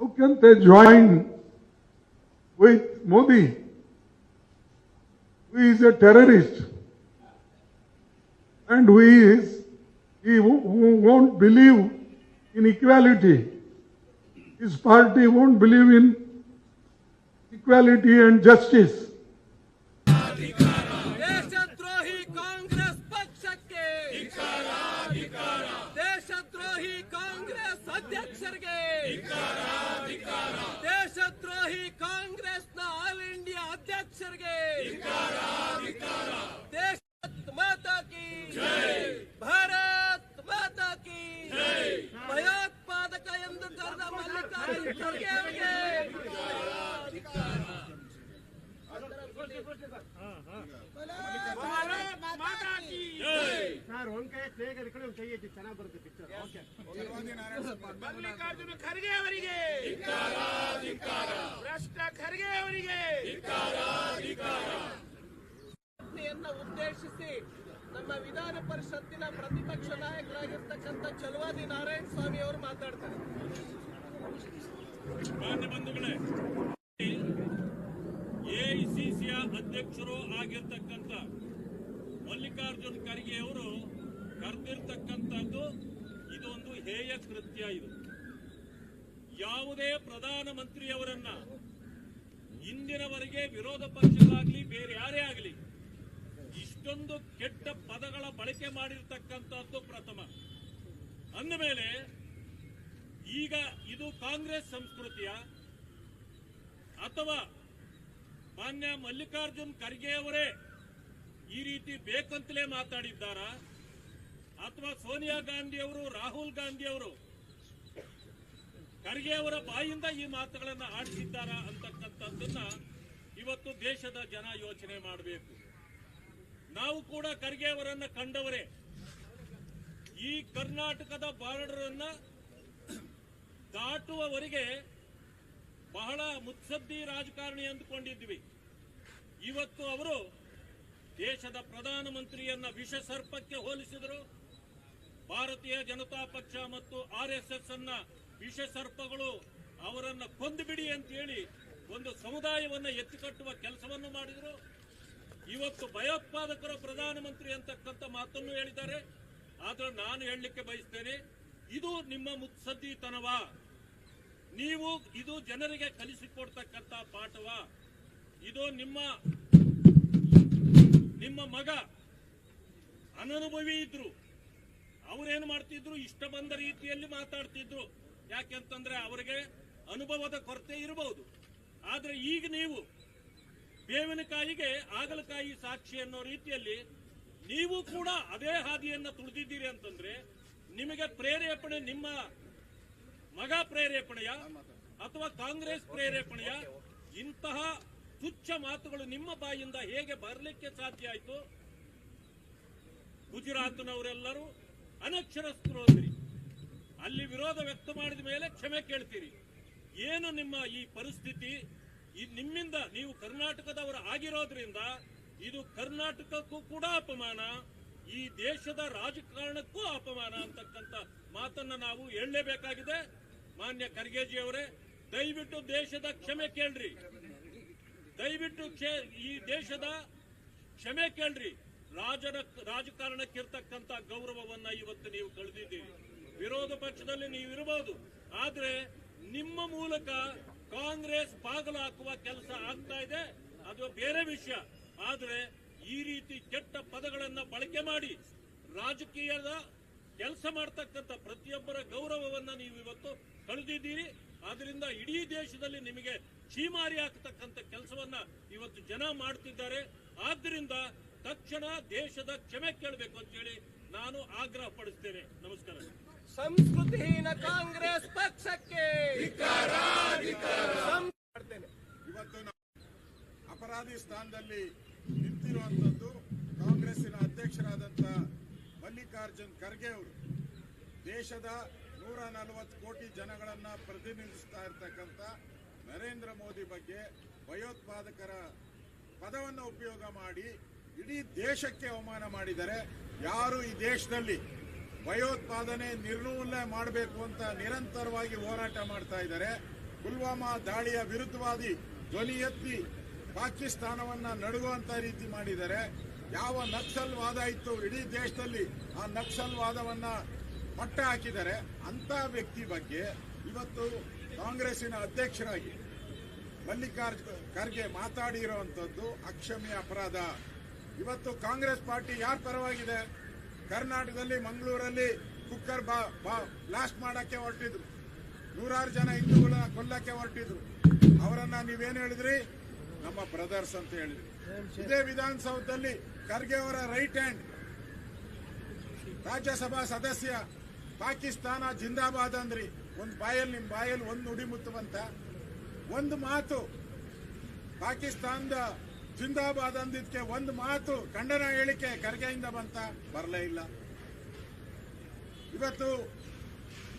How can they join with Modi, who is a terrorist and he won't believe in equality. His party won't believe in equality and justice. ದೇಶದ್ರೋಹಿ Congress ಪಕ್ಷಕ್ಕೆ ದೇಶದ್ರೋಹಿ ಕಾಂಗ್ರೆಸ್ ಅಧ್ಯಕ್ಷರಿಗೆ ದೇಶದ್ರೋಹಿ ಕಾಂಗ್ರೆಸ್ನ all India ಅಧ್ಯಕ್ಷರಿಗೆ ದೇಶ್ ಮಾತಾ ಕಿ ಭಾರತ್ ಮಾತಾ ಕಿ ಭಯೋತ್ಪಾದಕ ಎಂದು ಕರೆದ ಮಲ್ಲಿಕಾರ್ಜುನ ಖರ್ಗೆ ಅವರಿಗೆ ಮಲ್ಲಿಕಾರ್ಜುನ ಖರ್ಗೆ ಅವರಿಗೆ ಭ್ರಷ್ಟ ಖರ್ಗೆ ಅವರಿಗೆ ಉದ್ದೇಶಿಸಿ ನಮ್ಮ ವಿಧಾನ ಪರಿಷತ್ತಿನ ಪ್ರತಿಪಕ್ಷ ನಾಯಕರಾಗಿರ್ತಕ್ಕಂಥ ಚಲವಾದಿ ನಾರಾಯಣ ಸ್ವಾಮಿ ಅವರು ಮಾತಾಡ್ತಾರೆ. ಮಾನ್ಯ ಬಂಧುಗಳೇ, ಎಐಸಿಸಿಯ ಅಧ್ಯಕ್ಷರು ಆಗಿರ್ತಕ್ಕಂಥ ಮಲ್ಲಿಕಾರ್ಜುನ್ ಖರ್ಗೆ ಅವರು ಕರೆದಿರ್ತಕ್ಕಂಥದ್ದು ಇದೊಂದು ಹೇಯ ಕೃತ್ಯ. ಇದು ಯಾವುದೇ ಪ್ರಧಾನಮಂತ್ರಿಯವರನ್ನ ಇಂದಿನವರೆಗೆ ವಿರೋಧ ಪಕ್ಷಗಳಾಗ್ಲಿ ಬೇರೆ ಯಾರೇ ಆಗಲಿ ಇಷ್ಟೊಂದು ಕೆಟ್ಟ ಪದಗಳ ಬಳಕೆ ಮಾಡಿರ್ತಕ್ಕಂಥದ್ದು ಪ್ರಥಮ. ಅಂದಮೇಲೆ ಈಗ ಇದು ಕಾಂಗ್ರೆಸ್ ಸಂಸ್ಕೃತಿಯ ಅಥವಾ ಮಾನ್ಯ ಮಲ್ಲಿಕಾರ್ಜುನ್ ಖರ್ಗೆ ಅವರೇ ಈ ರೀತಿ ಬೇಕಂತಲೇ ಮಾತಾಡಿದ್ದಾರಾ ಅಥವಾ ಸೋನಿಯಾ ಗಾಂಧಿ ಅವರು ರಾಹುಲ್ ಗಾಂಧಿ ಅವರು ಖರ್ಗೆ ಅವರ ಬಾಯಿಂದ ಈ ಮಾತುಗಳನ್ನು ಆಡಿಸಿದ್ದಾರಾ ಅಂತಕ್ಕಂಥದ್ದನ್ನ ಇವತ್ತು ದೇಶದ ಜನ ಯೋಚನೆ ಮಾಡಬೇಕು. ನಾವು ಕೂಡ ಖರ್ಗೆ ಅವರನ್ನ ಕಂಡವರೇ. ಈ ಕರ್ನಾಟಕದ ಬಾರ್ಡರ್ ಅನ್ನ ದಾಟುವವರೆಗೆ ಬಹಳ ಮುತ್ಸದ್ದಿ ರಾಜಕಾರಣಿ ಅಂದುಕೊಂಡಿದ್ವಿ. ಇವತ್ತು ಅವರು ದೇಶದ ಪ್ರಧಾನಮಂತ್ರಿಯನ್ನ ವಿಷ ಸರ್ಪಕ್ಕೆ ಹೋಲಿಸಿದರು. ಭಾರತೀಯ ಜನತಾ ಪಕ್ಷ ಮತ್ತು ಆರ್ಎಸ್ಎಸ್ ಅನ್ನ ವಿಷ ಸರ್ಪಗಳು ಅವರನ್ನ ಕೊಂದುಬಿಡಿ ಅಂತ ಹೇಳಿ ಒಂದು ಸಮುದಾಯವನ್ನ ಎತ್ತಿಕಟ್ಟುವ ಕೆಲಸವನ್ನು ಮಾಡಿದರು. ಇವತ್ತು ಭಯೋತ್ಪಾದಕರ ಪ್ರಧಾನಮಂತ್ರಿ ಅಂತಕ್ಕಂಥ ಮಾತನ್ನು ಹೇಳಿದ್ದಾರೆ. ಆದ್ರೆ ನಾನು ಹೇಳಲಿಕ್ಕೆ ಬಯಸ್ತೇನೆ, ಇದು ನಿಮ್ಮ ಮುತ್ಸದ್ದಿತನವಾ? ನೀವು ಇದು ಜನರಿಗೆ ಕಲಿಸಿಕೊಡ್ತಕ್ಕಂಥ ಪಾಠವಾ? ಇದು ನಿಮ್ಮ ಮಗ ಅನನುಭವಿ ಇದ್ರು, ಅವರೇನು ಮಾಡ್ತಿದ್ರು, ಇಷ್ಟ ಬಂದ ರೀತಿಯಲ್ಲಿ ಮಾತಾಡ್ತಿದ್ರು. ಯಾಕೆಂತಂದ್ರೆ ಅವರಿಗೆ ಅನುಭವದ ಕೊರತೆ ಇರಬಹುದು. ಆದ್ರೆ ಈಗ ನೀವು ಬೇವಿನಕಾಯಿಗೆ ಆಗಲಕಾಯಿ ಸಾಕ್ಷಿ ಅನ್ನೋ ರೀತಿಯಲ್ಲಿ ನೀವು ಕೂಡ ಅದೇ ಹಾದಿಯನ್ನ ತುಳಿದಿದ್ದೀರಿ ಅಂತಂದ್ರೆ ನಿಮಗೆ ಪ್ರೇರೇಪಣೆ ನಿಮ್ಮ ಮಗ ಪ್ರೇರೇಪಣೆಯ ಅಥವಾ ಕಾಂಗ್ರೆಸ್ ಪ್ರೇರೇಪಣೆಯ? ಇಂತಹ ತುಚ್ಛ ಮಾತುಗಳು ನಿಮ್ಮ ಬಾಯಿಂದ ಹೇಗೆ ಬರಲಿಕ್ಕೆ ಸಾಧ್ಯ ಆಯಿತು? ಗುಜರಾತ್ನವರೆಲ್ಲರೂ ಅನಕ್ಷರಸ್ಥರು ಅಂದ್ರಿ, ಅಲ್ಲಿ ವಿರೋಧ ವ್ಯಕ್ತ ಮಾಡಿದ ಮೇಲೆ ಕ್ಷಮೆ ಕೇಳ್ತೀರಿ. ಏನು ನಿಮ್ಮ ಈ ಪರಿಸ್ಥಿತಿ? ನಿಮ್ಮಿಂದ ನೀವು ಕರ್ನಾಟಕದವರು ಆಗಿರೋದ್ರಿಂದ ಇದು ಕರ್ನಾಟಕಕ್ಕೂ ಕೂಡ ಅಪಮಾನ, ಈ ದೇಶದ ರಾಜಕಾರಣಕ್ಕೂ ಅಪಮಾನ ಅಂತಕ್ಕಂಥ ಮಾತನ್ನ ನಾವು ಹೇಳಲೇಬೇಕಾಗಿದೆ. ಮಾನ್ಯ ಖರ್ಗೆಜಿ ಅವರೇ, ದಯವಿಟ್ಟು ದೇಶದ ಕ್ಷಮೆ ಕೇಳ್ರಿ, ದಯವಿಟ್ಟು ಈ ದೇಶದ ಕ್ಷಮೆ ಕೇಳ್ರಿ. ರಾಜಕಾರಣಕ್ಕಿರ್ತಕ್ಕಂಥ ಗೌರವವನ್ನ ಇವತ್ತು ನೀವು ಕಳೆದಿದ್ದೀರಿ. ವಿರೋಧ ಪಕ್ಷದಲ್ಲಿ ನೀವು ಇರಬಹುದು, ಆದ್ರೆ ನಿಮ್ಮ ಮೂಲಕ ಕಾಂಗ್ರೆಸ್ ಬಾಗಲು ಹಾಕುವ ಕೆಲಸ ಆಗ್ತಾ ಇದೆ, ಅದು ಬೇರೆ ವಿಷಯ. ಆದ್ರೆ ಈ ರೀತಿ ಕೆಟ್ಟ ಪದಗಳನ್ನ ಬಳಕೆ ಮಾಡಿ ರಾಜಕೀಯದ ಕೆಲಸ ಮಾಡ್ತಕ್ಕಂಥ ಪ್ರತಿಯೊಬ್ಬರ ಗೌರವವನ್ನ ನೀವು ಇವತ್ತು ಕಳೆದಿದ್ದೀರಿ. ಆದ್ರಿಂದ ಇಡೀ ದೇಶದಲ್ಲಿ ನಿಮಗೆ ಚೀಮಾರಿ ಹಾಕತಕ್ಕಂಥ ಕೆಲಸವನ್ನ ಇವತ್ತು ಜನ ಮಾಡ್ತಿದ್ದಾರೆ. ಆದ್ರಿಂದ ತಕ್ಷಣ ದೇಶದ ಕ್ಷಮೆ ಕೇಳಬೇಕು ಅಂತ ಹೇಳಿ ನಾನು ಆಗ್ರಹ ಪಡಿಸ್ತೇನೆ. ನಮಸ್ಕಾರ. ಸಂಸ್ಕೃತಿಹೀನ ಕಾಂಗ್ರೆಸ್ ಪಕ್ಷಕ್ಕೆ ಇವತ್ತು ಅಪರಾಧಿ ಸ್ಥಾನದಲ್ಲಿ ನಿಂತಿರುವಂತದ್ದು ಕಾಂಗ್ರೆಸ್ಸಿನ ಅಧ್ಯಕ್ಷರಾದಂಥ ಮಲ್ಲಿಕಾರ್ಜುನ್ ಖರ್ಗೆ ಅವರು. ದೇಶದ 140 ಕೋಟಿ ಜನಗಳನ್ನ ಪ್ರತಿನಿಧಿಸ್ತಾ ಇರ್ತಕ್ಕಂಥ ನರೇಂದ್ರ ಮೋದಿ ಬಗ್ಗೆ ಭಯೋತ್ಪಾದಕರ ಪದವನ್ನು ಉಪಯೋಗ ಮಾಡಿ ಇಡೀ ದೇಶಕ್ಕೆ ಅವಮಾನ ಮಾಡಿದ್ದಾರೆ. ಯಾರು ಈ ದೇಶದಲ್ಲಿ ಭಯೋತ್ಪಾದನೆ ನಿರ್ಮೂಲನೆ ಮಾಡಬೇಕು ಅಂತ ನಿರಂತರವಾಗಿ ಹೋರಾಟ ಮಾಡ್ತಾ ಇದ್ದಾರೆ, ಪುಲ್ವಾಮಾ ದಾಳಿಯ ವಿರುದ್ಧವಾದಿ ಧ್ವನಿ ಎತ್ತಿ ಪಾಕಿಸ್ತಾನವನ್ನ ನಡುಗುವಂತ ರೀತಿ ಮಾಡಿದರೆ, ಯಾವ ನಕ್ಸಲ್ವಾದ ಇತ್ತು ಇಡೀ ದೇಶದಲ್ಲಿ ಆ ನಕ್ಸಲ್ವಾದವನ್ನ ಮಟ್ಟ ಹಾಕಿದರೆ ಅಂತ ವ್ಯಕ್ತಿ ಬಗ್ಗೆ ಇವತ್ತು ಕಾಂಗ್ರೆಸ್ಸಿನ ಅಧ್ಯಕ್ಷರಾಗಿ ಮಲ್ಲಿಕಾರ್ಜುನ ಖರ್ಗೆ ಮಾತಾಡಿರುವಂತದ್ದು ಅಕ್ಷಮ್ಯ ಅಪರಾಧ. ಇವತ್ತು ಕಾಂಗ್ರೆಸ್ ಪಾರ್ಟಿ ಯಾರ ಪರವಾಗಿದೆ? ಕರ್ನಾಟಕದಲ್ಲಿ ಮಂಗಳೂರಲ್ಲಿ ಕುಕ್ಕರ್ ಬ್ಲಾಸ್ಟ್ ಮಾಡಕ್ಕೆ ಹೊರಟಿದ್ರು, ನೂರಾರು ಜನ ಹಿಂದೂಗಳನ್ನ ಕೊಲ್ಲಕ್ಕೆ ಹೊರಟಿದ್ರು. ಅವರನ್ನ ನೀವೇನು ಹೇಳಿದ್ರಿ? ನಮ್ಮ ಬ್ರದರ್ಸ್ ಅಂತ ಹೇಳಿದ್ರಿ. ಇದೇ ವಿಧಾನಸೌಧದಲ್ಲಿ ಖರ್ಗೆ ಅವರ ರೈಟ್ ಹ್ಯಾಂಡ್ ರಾಜ್ಯಸಭಾ ಸದಸ್ಯ ಪಾಕಿಸ್ತಾನ ಜಿಂದಾಬಾದ್ ಅಂದ್ರಿ. ನಿಮ್ ಬಾಯಲ್ಲಿ ಒಂದು ನುಡಿ ಮುತ್ತುವಂತ ಒಂದು ಮಾತು, ಪಾಕಿಸ್ತಾನದ ಜಿಂದಾಬಾದ್ ಅಂದಿದ್ಕೆ ಒಂದು ಮಾತು ಖಂಡನ ಹೇಳಿಕೆ ಖರ್ಗೆಯಿಂದ ಬಂತ? ಬರಲೇ ಇಲ್ಲ. ಇವತ್ತು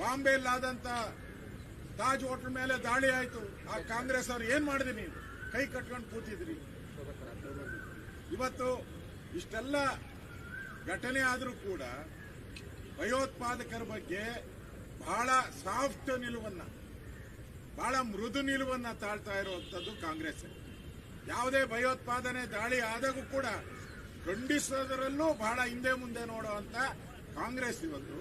ಬಾಂಬೆಯಲ್ಲಾದಂತ ತಾಜ್ ಹೋಟೆಲ್ ಮೇಲೆ ದಾಳಿ ಆಯ್ತು. ಆ ಕಾಂಗ್ರೆಸ್ ಅವ್ರು ಏನ್ ಮಾಡಿದ್ರಿ? ನೀವು ಕೈ ಕಟ್ಕೊಂಡು ಕೂತಿದ್ರಿ. ಇವತ್ತು ಇಷ್ಟೆಲ್ಲ ಘಟನೆ ಆದರೂ ಕೂಡ ಭಯೋತ್ಪಾದಕರ ಬಗ್ಗೆ ಬಹಳ ಸಾಫ್ಟ್ ನಿಲುವನ್ನ, ಬಹಳ ಮೃದು ನಿಲುವನ್ನ ತಾಳ್ತಾ ಇರುವಂತದ್ದು ಕಾಂಗ್ರೆಸ್. ಯಾವುದೇ ಭಯೋತ್ಪಾದನೆ ದಾಳಿ ಆದಾಗೂ ಕೂಡ ಖಂಡಿಸೋದರಲ್ಲೂ ಬಹಳ ಹಿಂದೆ ಮುಂದೆ ನೋಡುವಂತ ಕಾಂಗ್ರೆಸ್ ಇವತ್ತು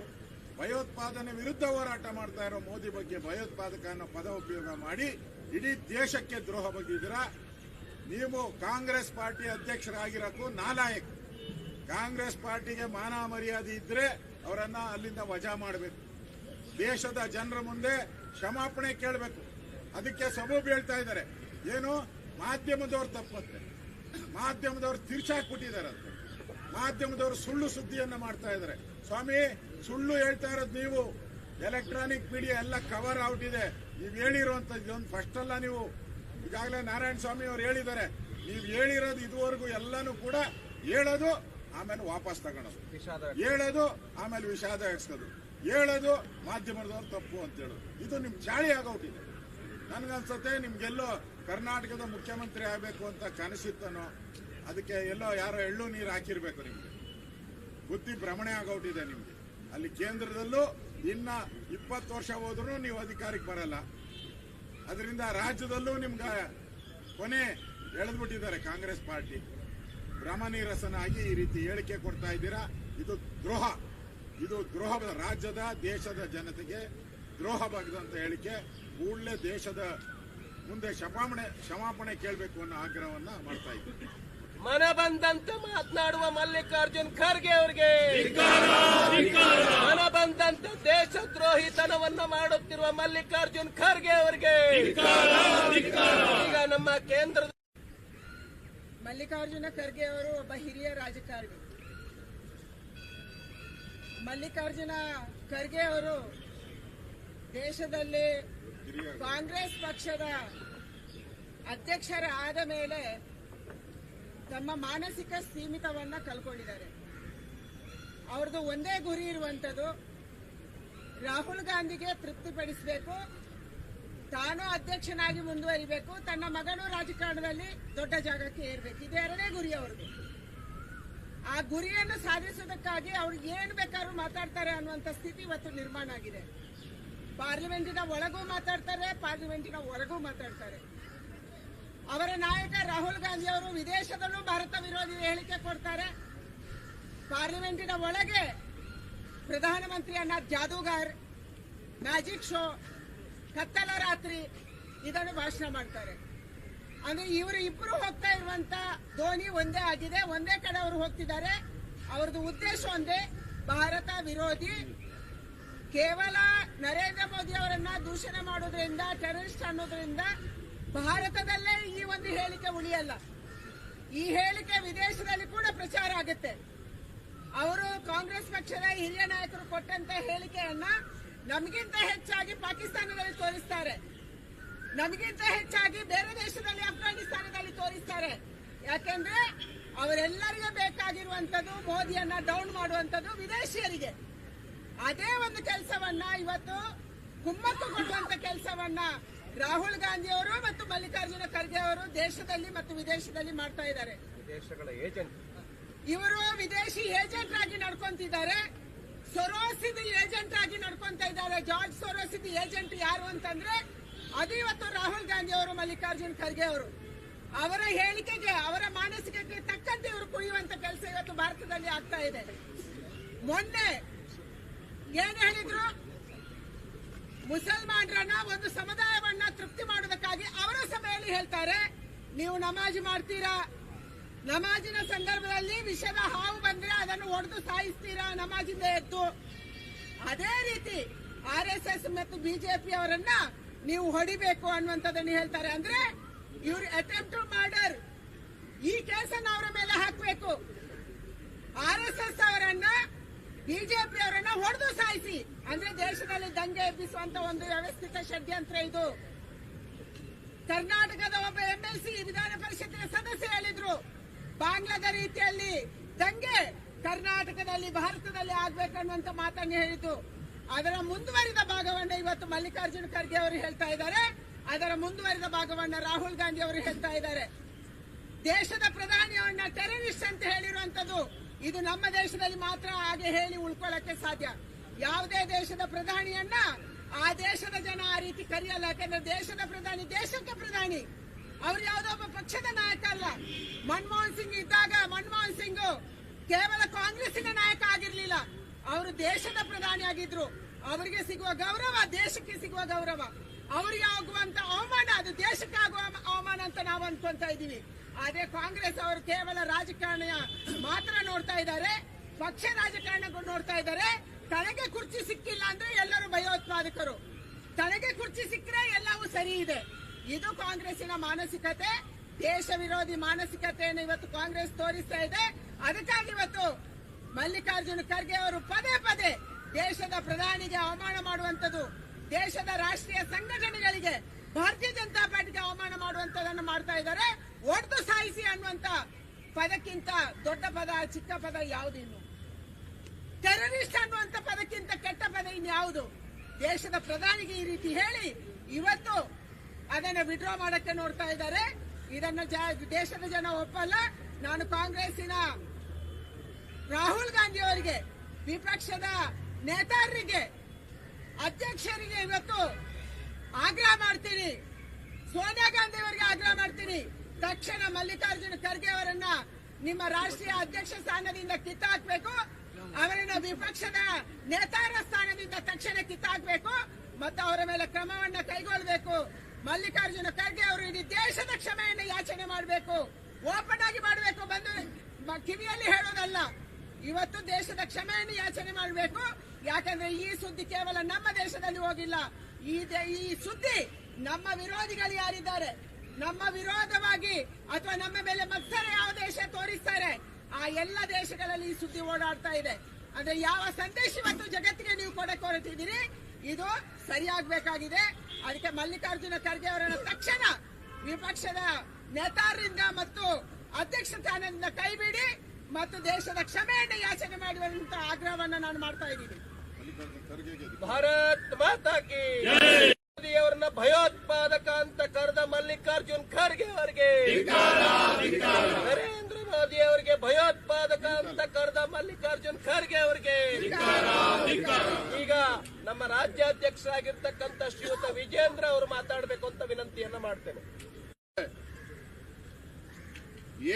ಭಯೋತ್ಪಾದನೆ ವಿರುದ್ಧ ಹೋರಾಟ ಮಾಡ್ತಾ ಇರೋ ಮೋದಿ ಬಗ್ಗೆ ಭಯೋತ್ಪಾದಕ ಅನ್ನೋ ಪದ ಉಪಯೋಗ ಮಾಡಿ ಇಡೀ ದೇಶಕ್ಕೆ ದ್ರೋಹ ಬಗೆದಿರ. ನೀವು ಕಾಂಗ್ರೆಸ್ ಪಾರ್ಟಿ ಅಧ್ಯಕ್ಷರಾಗಿರಕ್ಕೂ ನಾಲಾಯಕ್. ಕಾಂಗ್ರೆಸ್ ಪಾರ್ಟಿಗೆ ಮಾನ ಮರ್ಯಾದೆ ಇದ್ರೆ ಅವರನ್ನ ಅಲ್ಲಿಂದ ವಜಾ ಮಾಡಬೇಕು. ದೇಶದ ಜನರ ಮುಂದೆ ಕ್ಷಮಾಪಣೆ ಕೇಳಬೇಕು. ಅದಕ್ಕೆ ಸಬೂಬ್ ಹೇಳ್ತಾ ಇದ್ದಾರೆ. ಏನು? ಮಾಧ್ಯಮದವ್ರು ತಪ್ಪತ್ತೆ, ಮಾಧ್ಯಮದವ್ರು ತಿರ್ಚಾಕ್ಬಿಟ್ಟಿದಾರಂತೆ, ಮಾಧ್ಯಮದವರು ಸುಳ್ಳು ಸುದ್ದಿಯನ್ನ ಮಾಡ್ತಾ ಇದ್ದಾರೆ. ಸ್ವಾಮಿ, ಸುಳ್ಳು ಹೇಳ್ತಾ ಇರೋದು ನೀವು. ಎಲೆಕ್ಟ್ರಾನಿಕ್ ಮೀಡಿಯಾ ಎಲ್ಲ ಕವರ್ ಔಟ್ ಇದೆ. ನೀವು ಹೇಳಿರುವಂತದ್ದು ಇದೊಂದು ಫಸ್ಟ್ ಅಲ್ಲ. ನೀವು ಈಗಾಗಲೇ ನಾರಾಯಣ ಸ್ವಾಮಿ ಅವರು ಹೇಳಿದ್ದಾರೆ, ನೀವು ಹೇಳಿರೋದು ಇದುವರೆಗೂ ಎಲ್ಲಾನು ಕೂಡ ಹೇಳೋದು ಆಮೇಲೆ ವಾಪಸ್ ತಗೊಳೋದು, ಹೇಳೋದು ಆಮೇಲೆ ವಿಷಾದ ಎಕ್ಸೋದು, ಹೇಳೋದು ಮಾಧ್ಯಮದವ್ರು ತಪ್ಪು ಅಂತ ಹೇಳೋದು. ಇದು ನಿಮ್ ಚಾಳಿ ಆಗೋಟಿದೆ. ನನ್ಗನ್ಸತ್ತೆ ನಿಮ್ಗೆಲ್ಲೋ ಕರ್ನಾಟಕದ ಮುಖ್ಯಮಂತ್ರಿ ಆಗಬೇಕು ಅಂತ ಕನಸಿತ್ತನೋ, ಅದಕ್ಕೆ ಎಲ್ಲೋ ಯಾರೋ ಎಳ್ಳು ನೀರು ಹಾಕಿರ್ಬೇಕು. ನಿಮ್ಗೆ ಬುದ್ಧಿ ಭ್ರಮಣೆ ಆಗೋಟಿದೆ ನಿಮ್ಗೆ. ಅಲ್ಲಿ ಕೇಂದ್ರದಲ್ಲೂ ಇನ್ನ 20 ವರ್ಷ ಹೋದ್ರೂ ನೀವು ಅಧಿಕಾರಕ್ಕೆ ಬರಲ್ಲ. ಅದರಿಂದ ರಾಜ್ಯದಲ್ಲೂ ನಿಮ್ಗೆ ಕೊನೆ ಎಳೆದ್ಬಿಟ್ಟಿದ್ದಾರೆ ಕಾಂಗ್ರೆಸ್ ಪಾರ್ಟಿ. ಭ್ರಮನಿರಸನಾಗಿ ಈ ರೀತಿ ಹೇಳಿಕೆ ಕೊಡ್ತಾ ಇದ್ದೀರಾ. ಇದು ದ್ರೋಹ. ಇದು ದ್ರೋಹ, ರಾಜ್ಯದ ದೇಶದ ಜನತೆಗೆ ದ್ರೋಹ ಬಗೆದಂತ ಹೇಳಿಕೆ. ಕೂಡಲೇ ದೇಶದ ಮುಂದೆ ಕ್ಷಮಾಪಣೆ ಕೇಳಬೇಕು ಅನ್ನೋ ಆಗ್ರಹವನ್ನ ಮಾಡ್ತಾ ಇದ್ದೀವಿ. ಮನ ಬಂದಂತೆ ಮಾತನಾಡುವ ಮಲ್ಲಿಕಾರ್ಜುನ್ ಖರ್ಗೆ ಅವರಿಗೆ, ಮನ ಬಂದಂತೆ ದೇಶದ್ರೋಹಿತನವನ್ನ ಮಾಡುತ್ತಿರುವ ಮಲ್ಲಿಕಾರ್ಜುನ್ ಖರ್ಗೆ ಅವರಿಗೆ ಈಗ ನಮ್ಮ ಕೇಂದ್ರದ ಮಲ್ಲಿಕಾರ್ಜುನ ಖರ್ಗೆ ಅವರು ಒಬ್ಬ ಹಿರಿಯ ರಾಜಕಾರಣಿ. ಮಲ್ಲಿಕಾರ್ಜುನ ಖರ್ಗೆ ಅವರು ದೇಶದಲ್ಲಿ ಕಾಂಗ್ರೆಸ್ ಪಕ್ಷದ ಅಧ್ಯಕ್ಷರ ಆದ ಮೇಲೆ ತಮ್ಮ ಮಾನಸಿಕ ಸೀಮಿತವನ್ನ ಕಳ್ಕೊಂಡಿದ್ದಾರೆ. ಅವ್ರದ್ದು ಒಂದೇ ಗುರಿ ಇರುವಂತದ್ದು, ರಾಹುಲ್ ಗಾಂಧಿಗೆ ತೃಪ್ತಿಪಡಿಸಬೇಕು, ತಾನು ಅಧ್ಯಕ್ಷನಾಗಿ ಮುಂದುವರಿಬೇಕು, ತನ್ನ ಮಗನು ರಾಜಕಾರಣದಲ್ಲಿ ದೊಡ್ಡ ಜಾಗಕ್ಕೆ ಏರಬೇಕು. ಇದು ಎರಡನೇ ಗುರಿ ಅವ್ರದ್ದು. ಆ ಗುರಿಯನ್ನು ಸಾಧಿಸುವುದಕ್ಕಾಗಿ ಅವ್ರು ಏನ್ ಬೇಕಾದ್ರೂ ಮಾತಾಡ್ತಾರೆ ಅನ್ನುವಂಥ ಸ್ಥಿತಿ ಇವತ್ತು ನಿರ್ಮಾಣ ಆಗಿದೆ. ಪಾರ್ಲಿಮೆಂಟಿನ ಒಳಗೂ ಮಾತಾಡ್ತಾರೆ, ಪಾರ್ಲಿಮೆಂಟಿನ ಹೊರಗೂ ಮಾತಾಡ್ತಾರೆ. ಅವರ ನಾಯಕ ರಾಹುಲ್ ಗಾಂಧಿ ಅವರು ವಿದೇಶದಲ್ಲೂ ಭಾರತ ವಿರೋಧಿ ಹೇಳಿಕೆ ಕೊಡ್ತಾರೆ. ಪಾರ್ಲಿಮೆಂಟಿನ ಒಳಗೆ ಪ್ರಧಾನಮಂತ್ರಿಯನ್ನ ಜಾದೂಗಾರ್, ಮ್ಯಾಜಿಕ್ ಶೋ, ಕತ್ತಲ ರಾತ್ರಿ ಇದನ್ನು ಭಾಷಣ ಮಾಡ್ತಾರೆ. ಅಂದ್ರೆ ಇವರು ಇಬ್ರು ಹೋಗ್ತಾ ಇರುವಂತ ಧೋನಿ ಒಂದೇ ಆಗಿದೆ, ಒಂದೇ ಕಡೆ ಅವರು ಹೋಗ್ತಿದ್ದಾರೆ. ಅವ್ರದ್ದು ಉದ್ದೇಶ ಒಂದೇ, ಭಾರತ ವಿರೋಧಿ. ಕೇವಲ ನರೇಂದ್ರ ಮೋದಿ ಅವರನ್ನ ದೂಷಣೆ ಮಾಡೋದ್ರಿಂದ, ಟೆರರಿಸ್ಟ್ ಅನ್ನೋದ್ರಿಂದ ಭಾರತದಲ್ಲೇ ಈ ಒಂದು ಹೇಳಿಕೆ ಉಳಿಯಲ್ಲ. ಈ ಹೇಳಿಕೆ ವಿದೇಶದಲ್ಲಿ ಕೂಡ ಪ್ರಚಾರ ಆಗುತ್ತೆ. ಅವರು ಕಾಂಗ್ರೆಸ್ ಪಕ್ಷದ ಹಿರಿಯ ನಾಯಕರು ಕೊಟ್ಟಂತ ಹೇಳಿಕೆಯನ್ನ ನಮಗಿಂತ ಹೆಚ್ಚಾಗಿ ಪಾಕಿಸ್ತಾನದಲ್ಲಿ ತೋರಿಸ್ತಾರೆ, ನಮಗಿಂತ ಹೆಚ್ಚಾಗಿ ಬೇರೆ ದೇಶದಲ್ಲಿ ಅಫ್ಘಾನಿಸ್ತಾನದಲ್ಲಿ ತೋರಿಸ್ತಾರೆ. ಯಾಕೆಂದ್ರೆ ಅವರೆಲ್ಲರಿಗೂ ಬೇಕಾಗಿರುವಂತದ್ದು ಮೋದಿಯನ್ನ ಡೌನ್ ಮಾಡುವಂತದ್ದು ವಿದೇಶಿಯರಿಗೆ. ಅದೇ ಒಂದು ಕೆಲಸವನ್ನ ಇವತ್ತು ಕುಮ್ಮಕ್ಕು ಕೊಡುವಂತ ಕೆಲಸವನ್ನ ರಾಹುಲ್ ಗಾಂಧಿ ಅವರು ಮತ್ತು ಮಲ್ಲಿಕಾರ್ಜುನ ಖರ್ಗೆ ಅವರು ದೇಶದಲ್ಲಿ ಮತ್ತು ವಿದೇಶದಲ್ಲಿ ಮಾಡ್ತಾ ಇದ್ದಾರೆ. ಇವರು ವಿದೇಶಿ ಏಜೆಂಟ್ ಆಗಿ ನಡ್ಕೊಂತಿದ್ದಾರೆ, ಸೊರೋಸಿದ ಏಜೆಂಟ್ ಆಗಿ ನಡ್ಕೊಂತ ಇದ್ದಾರೆ. ಜಾರ್ಜ್ ಸೊರೋಸಿದ ಏಜೆಂಟ್ ಯಾರು ಅಂತಂದ್ರೆ ಅದು ಇವತ್ತು ರಾಹುಲ್ ಗಾಂಧಿ ಅವರು, ಮಲ್ಲಿಕಾರ್ಜುನ್ ಖರ್ಗೆ ಅವರು ಅವರ ಹೇಳಿಕೆಗೆ, ಅವರ ಮಾನಸಿಕತೆಗೆ ತಕ್ಕಂತೆ ಇವರು ಕುಣಿಯುವಂತ ಕೆಲಸ ಇವತ್ತು ಭಾರತದಲ್ಲಿ ಆಗ್ತಾ ಇದೆ. ಮೊನ್ನೆ ಏನ್ ಹೇಳಿದ್ರು, ಮುಸಲ್ಮಾನರನ್ನ ಒಂದು ಸಮುದಾಯವನ್ನ ತೃಪ್ತಿ ಮಾಡೋದಕ್ಕಾಗಿ ಅವರ ಸಭೆಯಲ್ಲಿ ಹೇಳ್ತಾರೆ, ನೀವು ನಮಾಜ್ ಮಾಡ್ತೀರಾ, ನಮಾಜಿನ ಸಂದರ್ಭದಲ್ಲಿ ವಿಷದ ಹಾವು ಬಂದ್ರೆ ಅದನ್ನು ಒಡೆದು ಸಾಯಿಸ್ತೀರಾ ನಮಾಜಿಂದ ಎದ್ದು. ಅದೇ ರೀತಿ RSS ಮತ್ತು ಬಿಜೆಪಿ ಅವರನ್ನ ನೀವು ಹೊಡಿಬೇಕು ಅನ್ನುವಂಥದ್ದನ್ನು ಹೇಳ್ತಾರೆ. ಅಂದ್ರೆ ಇವರು ಅಟೆಂಪ್ಟ್ ಟು ಮರ್ಡರ್, ಈ ಕೇಸನ್ನು ಅವರ ಮೇಲೆ ಹಾಕಬೇಕು. RSS ಅವರನ್ನ, ಬಿಜೆಪಿ ಅವರನ್ನ ಹೊಡೆದು ಸಾಯಿಸಿ, ಅಂದ್ರೆ ದೇಶದಲ್ಲಿ ದಂಗೆ ಎಬ್ಬಿಸುವಂತ ಒಂದು ವ್ಯವಸ್ಥಿತ ಷಡ್ಯಂತ್ರ ಇದು. ಕರ್ನಾಟಕದ ಒಬ್ಬ MLC ವಿಧಾನ ಪರಿಷತ್ತಿನ ಸದಸ್ಯ ಹೇಳಿದ್ರು, ಬಾಂಗ್ಲಾದ ರೀತಿಯಲ್ಲಿ ದಂಗೆ ಕರ್ನಾಟಕದಲ್ಲಿ, ಭಾರತದಲ್ಲಿ ಆಗ್ಬೇಕನ್ನುವಂತ ಮಾತನ್ನು ಹೇಳಿದ್ದು. ಅದರ ಮುಂದುವರಿದ ಭಾಗವನ್ನ ಇವತ್ತು ಮಲ್ಲಿಕಾರ್ಜುನ ಖರ್ಗೆ ಅವರು ಹೇಳ್ತಾ ಇದ್ದಾರೆ, ಅದರ ಮುಂದುವರಿದ ಭಾಗವನ್ನ ರಾಹುಲ್ ಗಾಂಧಿ ಅವರು ಹೇಳ್ತಾ ಇದ್ದಾರೆ. ದೇಶದ ಪ್ರಧಾನಿಯವನ್ನ ಟೆರರಿಸ್ಟ್ ಅಂತ ಹೇಳಿರುವಂತದ್ದು ಇದು ನಮ್ಮ ದೇಶದಲ್ಲಿ ಮಾತ್ರ ಹಾಗೆ ಹೇಳಿ ಉಳ್ಕೊಳ್ಳಕ್ಕೆ ಸಾಧ್ಯ. ಯಾವುದೇ ದೇಶದ ಪ್ರಧಾನಿಯನ್ನ ಆ ದೇಶದ ಜನ ಆ ರೀತಿ ಕರೆಯಲ್ಲ. ಯಾಕಂದ್ರೆ ದೇಶದ ಪ್ರಧಾನಿ ದೇಶಕ್ಕೆ ಪ್ರಧಾನಿ, ಅವ್ರು ಯಾವುದೋ ಒಬ್ಬ ಪಕ್ಷದ ನಾಯಕ ಅಲ್ಲ. ಮನಮೋಹನ್ ಸಿಂಗ್ ಇದ್ದಾಗ ಮನಮೋಹನ್ ಸಿಂಗ್ ಕೇವಲ ಕಾಂಗ್ರೆಸ್ಸಿನ ನಾಯಕ ಆಗಿರ್ಲಿಲ್ಲ, ಅವರು ದೇಶದ ಪ್ರಧಾನಿ ಆಗಿದ್ರು. ಅವರಿಗೆ ಸಿಗುವ ಗೌರವ ದೇಶಕ್ಕೆ ಸಿಗುವ ಗೌರವ, ಅವರಿಗೆ ಆಗುವಂತ ಅವಮಾನ ಅದು ದೇಶಕ್ಕೆ ಆಗುವ ಅವಮಾನ ಅಂತ ನಾವು ಅನ್ಕೊಂತ ಇದೀವಿ. ಆದ್ರೆ ಕಾಂಗ್ರೆಸ್ ಅವರು ಕೇವಲ ರಾಜಕಾರಣ ಮಾತ್ರ ನೋಡ್ತಾ ಇದ್ದಾರೆ, ಪಕ್ಷ ರಾಜಕಾರಣ ನೋಡ್ತಾ ಇದ್ದಾರೆ. ತನಗೆ ಕುರ್ಚಿ ಸಿಕ್ಕಿಲ್ಲ ಅಂದ್ರೆ ಎಲ್ಲರೂ ಭಯೋತ್ಪಾದಕರು, ತನಗೆ ಕುರ್ಚಿ ಸಿಕ್ಕರೆ ಎಲ್ಲವೂ ಸರಿ ಇದೆ. ಇದು ಕಾಂಗ್ರೆಸ್ಸಿನ ಮಾನಸಿಕತೆ, ದೇಶ ವಿರೋಧಿ ಮಾನಸಿಕತೆಯನ್ನು ಇವತ್ತು ಕಾಂಗ್ರೆಸ್ ತೋರಿಸ್ತಾ ಇದೆ. ಅದಕ್ಕಾಗಿ ಇವತ್ತು ಮಲ್ಲಿಕಾರ್ಜುನ ಖರ್ಗೆ ಅವರು ಪದೇ ಪದೇ ದೇಶದ ಪ್ರಧಾನಿಗೆ ಅವಮಾನ ಮಾಡುವಂತದ್ದು, ದೇಶದ ರಾಷ್ಟ್ರೀಯ ಸಂಘಟನೆಗಳಿಗೆ, ಭಾರತೀಯ ಜನತಾ ಪಾರ್ಟಿಗೆ ಅವಮಾನ ಮಾಡುವಂತದನ್ನು ಮಾಡ್ತಾ ಇದ್ದಾರೆ. ಒಡೆದು ಸಾಯಿಸಿ ಅನ್ನುವಂತ ಪದಕ್ಕಿಂತ ದೊಡ್ಡ ಪದ, ಚಿಕ್ಕ ಪದ ಯಾವುದು? ಇನ್ನು ಟೆರರಿಸ್ಟ್ ಅನ್ನುವಂತ ಪದಕ್ಕಿಂತ ಕೆಟ್ಟ ಪದ ಇನ್ಯಾವುದು? ದೇಶದ ಪ್ರಧಾನಿಗೆ ಈ ರೀತಿ ಹೇಳಿ ಇವತ್ತು ಅದನ್ನ ವಿಡ್ರಾ ಮಾಡಕ್ಕೆ ನೋಡ್ತಾ ಇದ್ದಾರೆ. ಇದನ್ನ ದೇಶದ ಜನ ಒಪ್ಪಲ್ಲ. ನಾನು ಕಾಂಗ್ರೆಸ್ಸಿನ ರಾಹುಲ್ ಗಾಂಧಿ ಅವರಿಗೆ, ವಿಪಕ್ಷದ ನೇತಾರರಿಗೆ, ಅಧ್ಯಕ್ಷರಿಗೆ ಇವತ್ತು ಆಗ್ರಹ ಮಾಡ್ತೀನಿ, ಸೋನಿಯಾ ಗಾಂಧಿ ಅವರಿಗೆ ಆಗ್ರಹ ಮಾಡ್ತೀನಿ, ತಕ್ಷಣ ಮಲ್ಲಿಕಾರ್ಜುನ ಖರ್ಗೆ ಅವರನ್ನ ನಿಮ್ಮ ರಾಷ್ಟ್ರೀಯ ಅಧ್ಯಕ್ಷ ಸ್ಥಾನದಿಂದ ಕಿತ್ತಾಕ್ಬೇಕು, ಅವರನ್ನ ವಿಪಕ್ಷದ ನೇತಾರ ಸ್ಥಾನದಿಂದ ತಕ್ಷಣ ಕಿತ್ತಾಕ್ಬೇಕು ಮತ್ತು ಅವರ ಮೇಲೆ ಕ್ರಮವನ್ನ ಕೈಗೊಳ್ಳಬೇಕು. ಮಲ್ಲಿಕಾರ್ಜುನ ಖರ್ಗೆ ಅವರು ಇಡೀ ದೇಶದ ಕ್ಷಮೆಯನ್ನು ಯಾಚನೆ ಮಾಡಬೇಕು, ಓಪನ್ ಆಗಿ ಮಾಡಬೇಕು, ಬಂದು ಕಿವಿಯಲ್ಲಿ ಹೇಳೋದಲ್ಲ. ಇವತ್ತು ದೇಶದ ಕ್ಷಮೆಯನ್ನು ಯಾಚನೆ ಮಾಡಬೇಕು. ಯಾಕಂದ್ರೆ ಈ ಸುದ್ದಿ ಕೇವಲ ನಮ್ಮ ದೇಶದಲ್ಲಿ ಹೋಗಿಲ್ಲ, ಈ ಸುದ್ದಿ ನಮ್ಮ ವಿರೋಧಿಗಳು ಯಾರಿದ್ದಾರೆ, ನಮ್ಮ ವಿರೋಧವಾಗಿ ಅಥವಾ ನಮ್ಮ ಮೇಲೆ ಮತ್ಸರ ಯಾವ ದೇಶ ತೋರಿಸ್ತಾರೆ ಆ ಎಲ್ಲ ದೇಶಗಳಲ್ಲಿ ಈ ಸುದ್ದಿ ಓಡಾಡ್ತಾ ಇದೆ. ಅಂದ್ರೆ ಯಾವ ಸಂದೇಶ ಇವತ್ತು ಜಗತ್ತಿಗೆ ನೀವು ಕೊಡಕ್ಕೆ ಹೊರಟಿದ್ದೀರಿ, ಇದು ಸರಿಯಾಗಬೇಕಾಗಿದೆ. ಅದಕ್ಕೆ ಮಲ್ಲಿಕಾರ್ಜುನ ಖರ್ಗೆ ಅವರನ್ನ ತಕ್ಷಣ ವಿಪಕ್ಷದ ನೇತಾರರಿಂದ ಮತ್ತು ಅಧ್ಯಕ್ಷ ಸ್ಥಾನದಿಂದ ಕೈಬಿಡಿ ಮತ್ತು ದೇಶದ ಕ್ಷಮೆಯನ್ನು ಯಾಚನೆ ಮಾಡುವಂತ ಆಗ್ರಹವನ್ನು ನಾನು ಮಾಡ್ತಾ ಇದ್ದೀನಿ. ಭಾರತ್ ಮಾತಾ ಕಿ ಮೋದಿಯವರನ್ನ ಭಯೋತ್ಪಾದಕ ಅಂತ ಕರೆದ ಮಲ್ಲಿಕಾರ್ಜುನ್ ಖರ್ಗೆ ಅವರಿಗೆ, ನರೇಂದ್ರ ಮೋದಿ ಅವರಿಗೆ ಭಯೋತ್ಪಾದಕ ಅಂತ ಕರೆದ ಮಲ್ಲಿಕಾರ್ಜುನ್ ಖರ್ಗೆ ಅವರಿಗೆ, ಈಗ ನಮ್ಮ ರಾಜ್ಯಾಧ್ಯಕ್ಷರಾಗಿರ್ತಕ್ಕಂಥ ಶ್ರೀಯುತ ವಿಜೇಂದ್ರ ಅವರು ಮಾತಾಡಬೇಕು ಅಂತ ವಿನಂತಿಯನ್ನ ಮಾಡ್ತೇನೆ.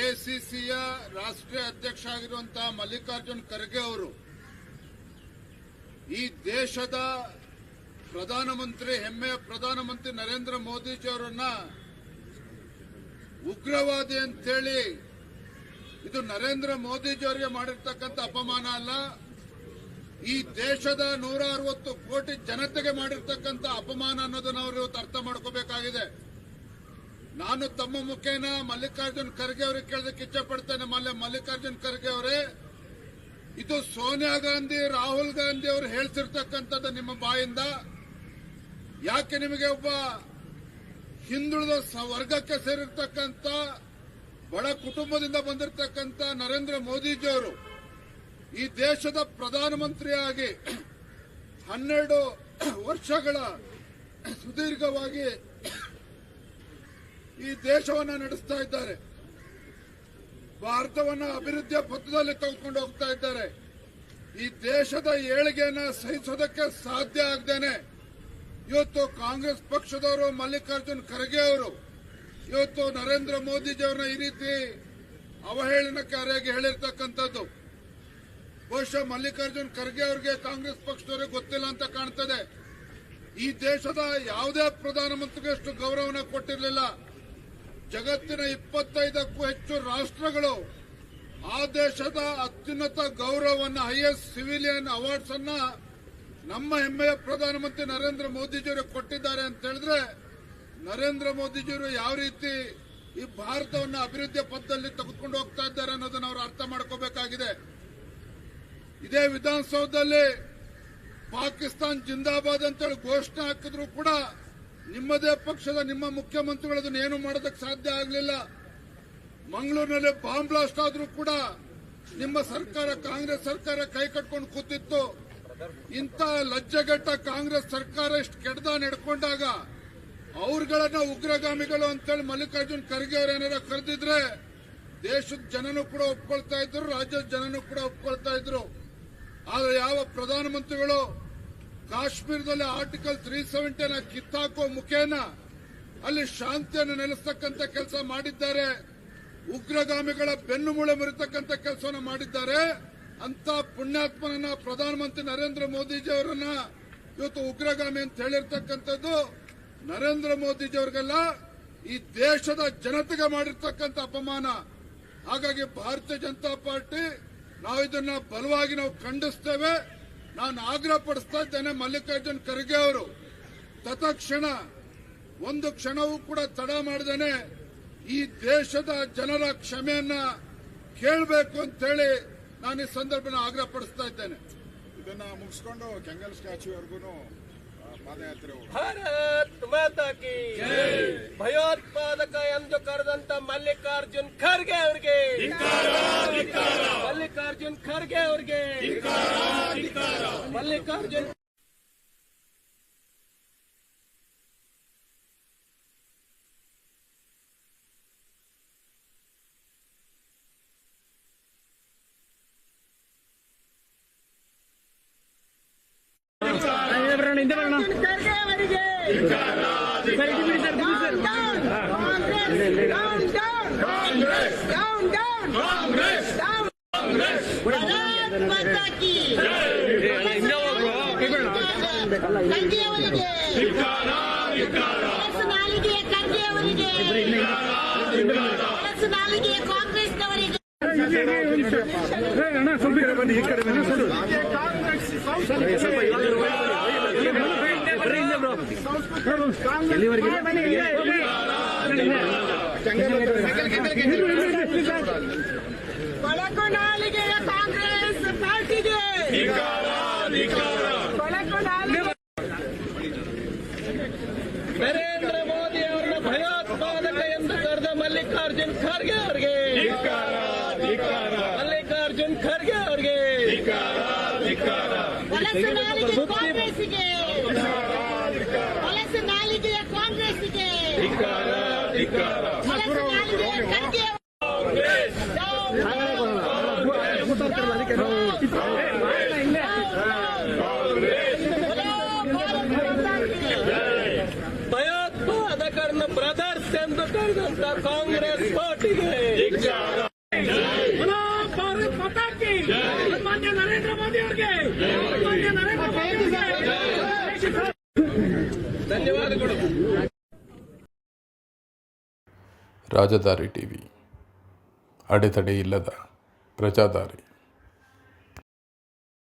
ಎಸಿಸಿಯ ರಾಷ್ಟ್ರೀಯ ಅಧ್ಯಕ್ಷ ಆಗಿರುವಂತಹ ಮಲ್ಲಿಕಾರ್ಜುನ್ ಖರ್ಗೆ ಅವರು ಈ ದೇಶದ ಪ್ರಧಾನಮಂತ್ರಿ, ಹೆಮ್ಮೆಯ ಪ್ರಧಾನಮಂತ್ರಿ ನರೇಂದ್ರ ಮೋದಿಜಿ ಅವರನ್ನ ಉಗ್ರವಾದಿ ಅಂತೇಳಿ, ಇದು ನರೇಂದ್ರ ಮೋದಿಜಿ ಅವರಿಗೆ ಮಾಡಿರ್ತಕ್ಕಂಥ ಅಪಮಾನ ಅಲ್ಲ, ಈ ದೇಶದ 160 ಕೋಟಿ ಜನತೆಗೆ ಮಾಡಿರ್ತಕ್ಕಂಥ ಅಪಮಾನ ಅನ್ನೋದನ್ನ ಅವರು ಇವತ್ತು ಅರ್ಥ ಮಾಡ್ಕೋಬೇಕಾಗಿದೆ. ನಾನು ತಮ್ಮ ಮುಖೇನ ಮಲ್ಲಿಕಾರ್ಜುನ್ ಖರ್ಗೆ ಅವರಿಗೆ ಕೇಳೋದಕ್ಕೆ ಇಚ್ಛೆ ಪಡ್ತೇನೆ. ಮಲ್ಲಿಕಾರ್ಜುನ್ ಖರ್ಗೆ ಅವರೇ, ಇದು ಸೋನಿಯಾ ಗಾಂಧಿ, ರಾಹುಲ್ ಗಾಂಧಿ ಅವರು ಹೇಳ್ತಿರ್ತಕ್ಕಂಥದ್ದು ನಿಮ್ಮ ಬಾಯಿಂದ. ಯಾಕೆ ನಿಮಗೆ ಒಬ್ಬ ಹಿಂದುಳಿದ ವರ್ಗಕ್ಕೆ ಸೇರಿರ್ತಕ್ಕಂಥ ಬಡ ಕುಟುಂಬದಿಂದ ಬಂದಿರತಕ್ಕಂಥ ನರೇಂದ್ರ ಮೋದಿಜಿ ಅವರು ಈ ದೇಶದ ಪ್ರಧಾನಮಂತ್ರಿಯಾಗಿ 12 ವರ್ಷಗಳ ಸುದೀರ್ಘವಾಗಿ ಈ ದೇಶವನ್ನ ನಡೆಸ್ತಾ ಇದ್ದಾರೆ, ಭಾರತವನ್ನ ಅಭಿವೃದ್ಧಿಯ ಪಥದಲ್ಲಿ ತೆಗೆದುಕೊಂಡು ಹೋಗ್ತಾ ಇದ್ದಾರೆ. ಈ ದೇಶದ ಏಳಿಗೆಯನ್ನ ಸಹಿಸೋದಕ್ಕೆ ಸಾಧ್ಯ ಆಗದೇನೆ ಇವತ್ತು ಕಾಂಗ್ರೆಸ್ ಪಕ್ಷದವರು ಮಲ್ಲಿಕಾರ್ಜುನ್ ಖರ್ಗೆ ಅವರು ಇವತ್ತು ನರೇಂದ್ರ ಮೋದಿಜಿಯವ್ರನ್ನ ಈ ರೀತಿ ಅವಹೇಳನಕಾರಿಯಾಗಿ ಹೇಳಿರ್ತಕ್ಕಂಥದ್ದು ಬಹುಶಃ ಮಲ್ಲಿಕಾರ್ಜುನ್ ಖರ್ಗೆ ಅವರಿಗೆ ಕಾಂಗ್ರೆಸ್ ಪಕ್ಷದವರಿಗೆ ಗೊತ್ತಿಲ್ಲ ಅಂತ ಕಾಣ್ತದೆ. ಈ ದೇಶದ ಯಾವುದೇ ಪ್ರಧಾನಮಂತ್ರಿಗಳಷ್ಟು ಗೌರವನ ಕೊಟ್ಟಿರಲಿಲ್ಲ. ಜಗತ್ತಿನ 25ಕ್ಕೂ ಹೆಚ್ಚು ರಾಷ್ಟ್ರಗಳು ಆ ದೇಶದ ಅತ್ಯುನ್ನತ ಗೌರವವನ್ನು ಹೈಯೆಸ್ಟ್ ಸಿವಿಲಿಯನ್ ಅವಾರ್ಡ್ಸ್ ಅನ್ನ ನಮ್ಮ ಹೆಮ್ಮೆಯ ಪ್ರಧಾನಮಂತ್ರಿ ನರೇಂದ್ರ ಮೋದಿಜಿಯವರು ಕೊಟ್ಟಿದ್ದಾರೆ ಅಂತ ಹೇಳಿದ್ರೆ ನರೇಂದ್ರ ಮೋದಿಜಿಯವರು ಯಾವ ರೀತಿ ಈ ಭಾರತವನ್ನು ಅಭಿವೃದ್ಧಿ ಪಥದಲ್ಲಿ ತೆಗೆದುಕೊಂಡು ಹೋಗ್ತಾ ಇದ್ದಾರೆ ಅನ್ನೋದನ್ನ ಅವರು ಅರ್ಥ ಮಾಡ್ಕೋಬೇಕಾಗಿದೆ. ಇದೇ ವಿಧಾನಸೌಧದಲ್ಲಿ ಪಾಕಿಸ್ತಾನ್ ಜಿಂದಾಬಾದ್ ಅಂತೇಳಿ ಘೋಷಣೆ ಹಾಕಿದ್ರು ಕೂಡ ನಿಮ್ಮದೇ ಪಕ್ಷದ ನಿಮ್ಮ ಮುಖ್ಯಮಂತ್ರಿಗಳು ಅದನ್ನು ಏನು ಮಾಡೋದಕ್ಕೆ ಸಾಧ್ಯ ಆಗಲಿಲ್ಲ. ಮಂಗಳೂರಿನಲ್ಲಿ ಬಾಂಬ್ ಬ್ಲಾಸ್ಟ್ ಆದ್ರೂ ಕೂಡ ನಿಮ್ಮ ಸರ್ಕಾರ ಕಾಂಗ್ರೆಸ್ ಸರ್ಕಾರ ಕೈ ಕಟ್ಕೊಂಡು ಕೂತಿತ್ತು. ಇಂಥ ಲಜ್ಜೆಗೆಟ್ಟ ಕಾಂಗ್ರೆಸ್ ಸರ್ಕಾರ ಇಷ್ಟು ಕೆಡ್ದ ನಡ್ಕೊಂಡಾಗ ಅವ್ರಗಳನ್ನ ಉಗ್ರಗಾಮಿಗಳು ಅಂತೇಳಿ ಮಲ್ಲಿಕಾರ್ಜುನ್ ಖರ್ಗೆ ಅವರು ಏನಾರ ಕರೆದಿದ್ರೆ ದೇಶದ ಜನನೂ ಕೂಡ ಒಪ್ಕೊಳ್ತಾ ಇದ್ರು, ರಾಜ್ಯದ ಜನನೂ ಕೂಡ ಒಪ್ಕೊಳ್ತಾ ಇದ್ರು. ಆದ್ರೆ ಯಾವ ಪ್ರಧಾನಮಂತ್ರಿಗಳು ಕಾಶ್ಮೀರದಲ್ಲಿ ಆರ್ಟಿಕಲ್ 370 ಕಿತ್ತಾಕೋ ಮುಖೇನ ಅಲ್ಲಿ ಶಾಂತಿಯನ್ನು ನೆಲೆಸತಕ್ಕಂಥ ಕೆಲಸ ಮಾಡಿದ್ದಾರೆ, ಉಗ್ರಗಾಮಿಗಳ ಬೆನ್ನು ಮೂಳೆ ಮುರಿತಕ್ಕಂಥ ಕೆಲಸವನ್ನು ಮಾಡಿದ್ದಾರೆ. ಅಂತ ಪುಣ್ಯಾತ್ಮನನ್ನ ಪ್ರಧಾನಮಂತ್ರಿ ನರೇಂದ್ರ ಮೋದಿಜಿ ಅವರನ್ನ ಇವತ್ತು ಉಗ್ರಗಾಮಿ ಅಂತ ಹೇಳಿರ್ತಕ್ಕಂಥದ್ದು ನರೇಂದ್ರ ಮೋದಿಜಿ ಅವರಿಗೆಲ್ಲ ಈ ದೇಶದ ಜನತೆಗೆ ಮಾಡಿರ್ತಕ್ಕಂಥ ಅಪಮಾನ. ಹಾಗಾಗಿ ಭಾರತೀಯ ಜನತಾ ಪಾರ್ಟಿ ನಾವು ಇದನ್ನ ಬಲವಾಗಿ ನಾವು ಖಂಡಿಸ್ತೇವೆ. ನಾನು ಆಗ್ರಹ ಪಡಿಸ್ತಾ ಇದ್ದೇನೆ, ಮಲ್ಲಿಕಾರ್ಜುನ್ ಖರ್ಗೆ ಅವರು ತತ್ಕ್ಷಣ ಒಂದು ಕ್ಷಣವೂ ಕೂಡ ತಡ ಮಾಡದೇನೆ ಈ ದೇಶದ ಜನರ ಕ್ಷಮೆಯನ್ನ ಕೇಳಬೇಕು ಅಂತ ಹೇಳಿ ನಾನು ಈ ಸಂದರ್ಭನ ಆಗ್ರಹ ಪಡಿಸ್ತಾ ಇದ್ದೇನೆ. ಇದನ್ನ ಮುಗಿಸ್ಕೊಂಡು ಕೆಂಗಲ್ ಸ್ಟ್ಯಾಚ್ಯೂವರೆಗೂ ಪಾದಯಾತ್ರೆ ಭಾರತ್ ಮಾತಾ ಕಿ ಭಯೋತ್ಪಾದಕ ಎಂದು ಕರೆದಂತ ಮಲ್ಲಿಕಾರ್ಜುನ್ ಖರ್ಗೆ ಅವರಿಗೆ, ಮಲ್ಲಿಕಾರ್ಜುನ್ ಖರ್ಗೆ ಅವರಿಗೆ, ಮಲ್ಲಿಕಾರ್ಜುನ್ ಖರ್ಗೆ ಅವರಿಗೆ ಕಾಂಗ್ರೆಸ್ನವರಿಗೆ ಕೊಳಕು ನಾಲಿಗೆಯ ಕಾಂಗ್ರೆಸ್ ಪಾರ್ಟಿಗೆ ಕೊಳಕು ನಾಲಿಗೆ ನರೇಂದ್ರ ಮೋದಿ ಅವರನ್ನ ಭಯೋತ್ಪಾದಕ ಎಂದು ಕರೆದ ಮಲ್ಲಿಕಾರ್ಜುನ್ ಖರ್ಗೆ ಅವರಿಗೆ, ಮಲ್ಲಿಕಾರ್ಜುನ್ ಖರ್ಗೆ ಅವರಿಗೆ, ಕೊಳಕು ನಾಲಿಗೆ ಕಾಂಗ್ರೆಸ್ಗೆ, ಕೊಳಕು ನಾಲಿಗೆಯ ಕಾಂಗ್ರೆಸ್ಗೆ, ಕೊಳಕು ನಾಲಿಗೆಯ ಖರ್ಗೆ ಭಯೋತ್ಪಾದಕರನ್ನ ಬ್ರದರ್ಸ್ ಎಂದು ಕರೆದಂತ ಕಾಂಗ್ರೆಸ್ ಪಾರ್ಟಿಗೆ ಭಾರತ್ ಮಾತಾ ಕಿ ಮಾನ್ಯ ನರೇಂದ್ರ ಮೋದಿ ಅವರಿಗೆ, ಮಾನ್ಯ ನರೇಂದ್ರ ಮೋದಿ ಅವರಿಗೆ ಧನ್ಯವಾದಗಳು. ರಾಜಧಾರಿ ಟಿವಿ, ಅಡೆತಡೆ ಇಲ್ಲದ ಪ್ರಜಾದಾರಿ.